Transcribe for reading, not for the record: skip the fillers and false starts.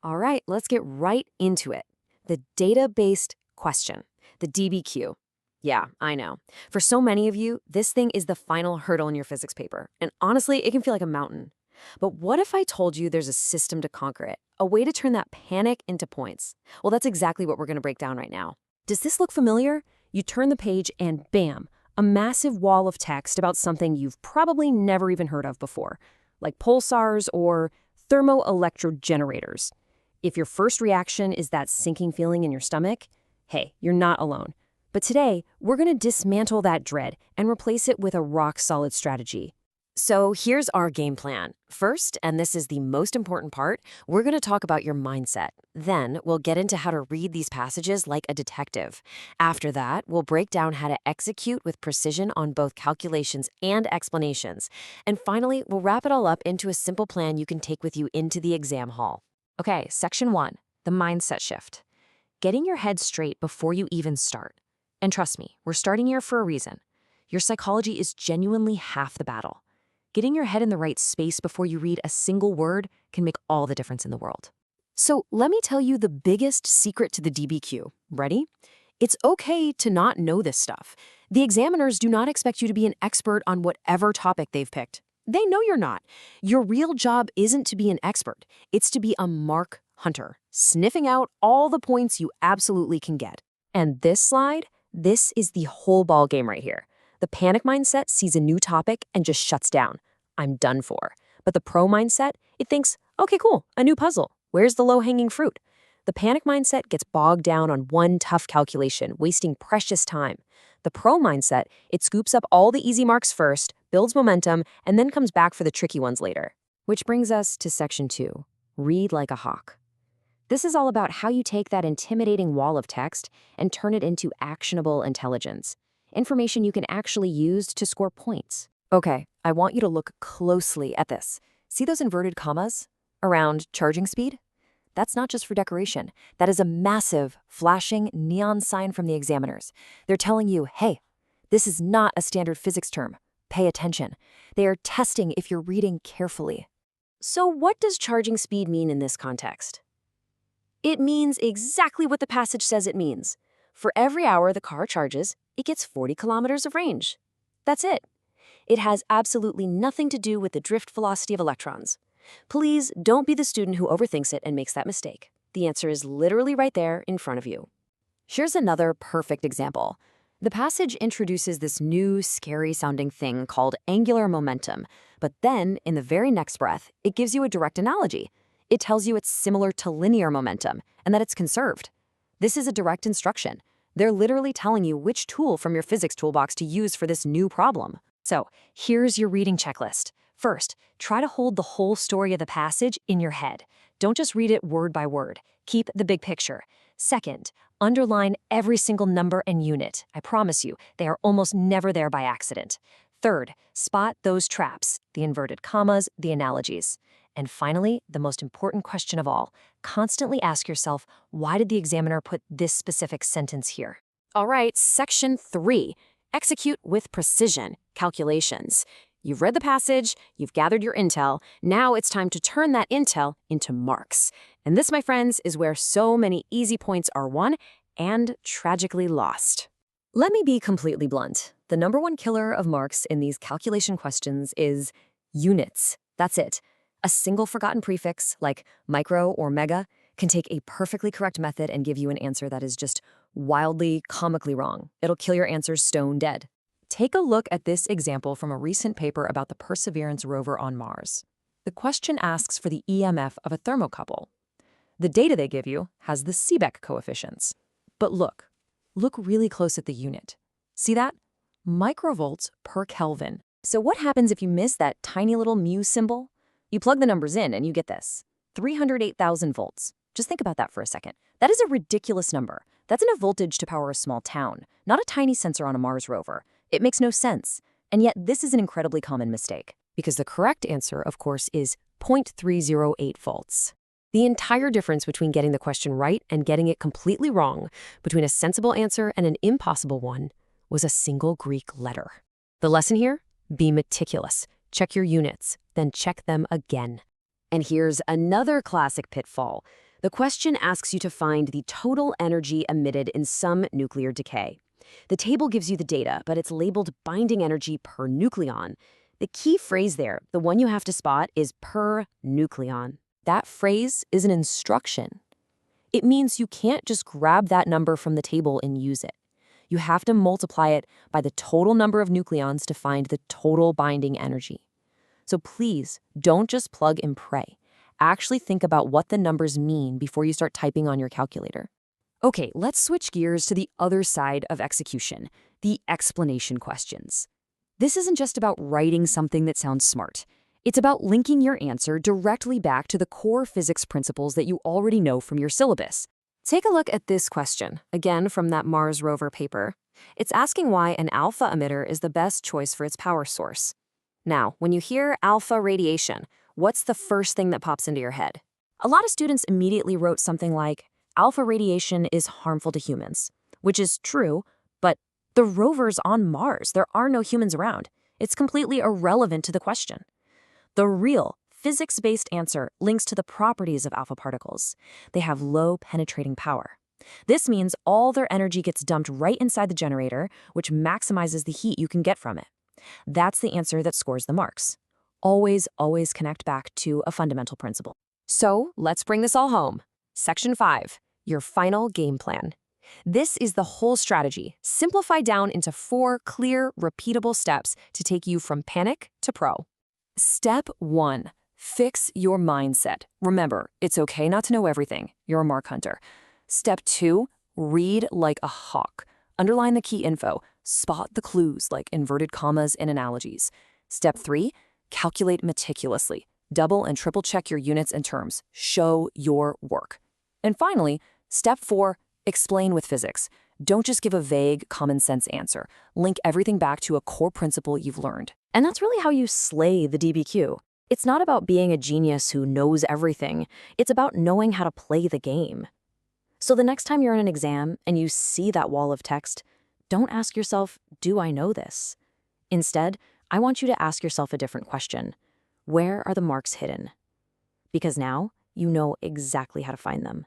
All right, let's get right into it. The data-based question, the DBQ. Yeah, I know. For so many of you, this thing is the final hurdle in your physics paper. And honestly, it can feel like a mountain. But what if I told you there's a system to conquer it? A way to turn that panic into points? Well, that's exactly what we're going to break down right now. Does this look familiar? You turn the page and bam, a massive wall of text about something you've probably never even heard of before, like pulsars or thermoelectric generators. If your first reaction is that sinking feeling in your stomach, hey, you're not alone. But today, we're going to dismantle that dread and replace it with a rock-solid strategy. So here's our game plan. First, and this is the most important part, we're going to talk about your mindset. Then we'll get into how to read these passages like a detective. After that, we'll break down how to execute with precision on both calculations and explanations. And finally, we'll wrap it all up into a simple plan you can take with you into the exam hall. Okay, section 1, the mindset shift. Getting your head straight before you even start. And trust me, we're starting here for a reason. Your psychology is genuinely half the battle. Getting your head in the right space before you read a single word can make all the difference in the world. So let me tell you the biggest secret to the DBQ. Ready? It's okay to not know this stuff. The examiners do not expect you to be an expert on whatever topic they've picked. They know you're not. Your real job isn't to be an expert. It's to be a mark hunter, sniffing out all the points you absolutely can get. And this slide, this is the whole ball game right here. The panic mindset sees a new topic and just shuts down. I'm done for. But the pro mindset, it thinks, okay, cool, a new puzzle. Where's the low-hanging fruit? The panic mindset gets bogged down on one tough calculation, wasting precious time. The pro mindset, it scoops up all the easy marks first, builds momentum, and then comes back for the tricky ones later. Which brings us to section 2, read like a hawk. This is all about how you take that intimidating wall of text and turn it into actionable intelligence. Information you can actually use to score points. Okay, I want you to look closely at this. See those inverted commas around charging speed? That's not just for decoration. That is a massive, flashing neon sign from the examiners. They're telling you, hey, this is not a standard physics term. Pay attention. They are testing if you're reading carefully. So what does charging speed mean in this context? It means exactly what the passage says it means. For every hour the car charges, it gets 40 kilometers of range. That's it. It has absolutely nothing to do with the drift velocity of electrons. Please don't be the student who overthinks it and makes that mistake. The answer is literally right there in front of you. Here's another perfect example. The passage introduces this new, scary-sounding thing called angular momentum, but then, in the very next breath, it gives you a direct analogy. It tells you it's similar to linear momentum and that it's conserved. This is a direct instruction. They're literally telling you which tool from your physics toolbox to use for this new problem. So, here's your reading checklist. First, try to hold the whole story of the passage in your head. Don't just read it word by word. Keep the big picture. Second, underline every single number and unit. I promise you, they are almost never there by accident. Third, spot those traps, the inverted commas, the analogies. And finally, the most important question of all, constantly ask yourself, why did the examiner put this specific sentence here? All right, section 3, execute with precision, calculations. You've read the passage, you've gathered your intel, now it's time to turn that intel into marks. And this, my friends, is where so many easy points are won and tragically lost. Let me be completely blunt. The number one killer of marks in these calculation questions is units. That's it. A single forgotten prefix, like micro or mega, can take a perfectly correct method and give you an answer that is just wildly, comically wrong. It'll kill your answers stone dead. Take a look at this example from a recent paper about the Perseverance rover on Mars. The question asks for the EMF of a thermocouple. The data they give you has the Seebeck coefficients. But look really close at the unit. See that? Microvolts per Kelvin. So what happens if you miss that tiny little mu symbol? You plug the numbers in and you get this, 308,000 volts. Just think about that for a second. That is a ridiculous number. That's enough voltage to power a small town, not a tiny sensor on a Mars rover. It makes no sense. And yet this is an incredibly common mistake, because the correct answer, of course, is 0.308 volts. The entire difference between getting the question right and getting it completely wrong, between a sensible answer and an impossible one, was a single Greek letter. The lesson here? Be meticulous. Check your units, then check them again. And here's another classic pitfall. The question asks you to find the total energy emitted in some nuclear decay. The table gives you the data, but it's labeled binding energy per nucleon. The key phrase there, the one you have to spot, is per nucleon. That phrase is an instruction. It means you can't just grab that number from the table and use it. You have to multiply it by the total number of nucleons to find the total binding energy. So please, don't just plug and pray. Actually think about what the numbers mean before you start typing on your calculator. Okay, let's switch gears to the other side of execution, the explanation questions. This isn't just about writing something that sounds smart. It's about linking your answer directly back to the core physics principles that you already know from your syllabus. Take a look at this question, again from that Mars rover paper. It's asking why an alpha emitter is the best choice for its power source. Now, when you hear alpha radiation, what's the first thing that pops into your head? A lot of students immediately wrote something like, alpha radiation is harmful to humans, which is true, but the rover's on Mars. There are no humans around. It's completely irrelevant to the question. The real physics-based answer links to the properties of alpha particles. They have low penetrating power. This means all their energy gets dumped right inside the generator, which maximizes the heat you can get from it. That's the answer that scores the marks. Always, always connect back to a fundamental principle. So let's bring this all home. Section 5, your final game plan. This is the whole strategy, simplified down into 4 clear, repeatable steps to take you from panic to pro. Step 1. Fix your mindset. Remember, it's okay not to know everything. You're a mark hunter. Step 2. Read like a hawk. Underline the key info. Spot the clues like inverted commas and analogies. Step 3. Calculate meticulously. Double and triple check your units and terms. Show your work. And finally, step 4. Explain with physics. Don't just give a vague, common sense answer. Link everything back to a core principle you've learned. And that's really how you slay the DBQ. It's not about being a genius who knows everything. It's about knowing how to play the game. So the next time you're in an exam and you see that wall of text, don't ask yourself, do I know this? Instead, I want you to ask yourself a different question. Where are the marks hidden? Because now you know exactly how to find them.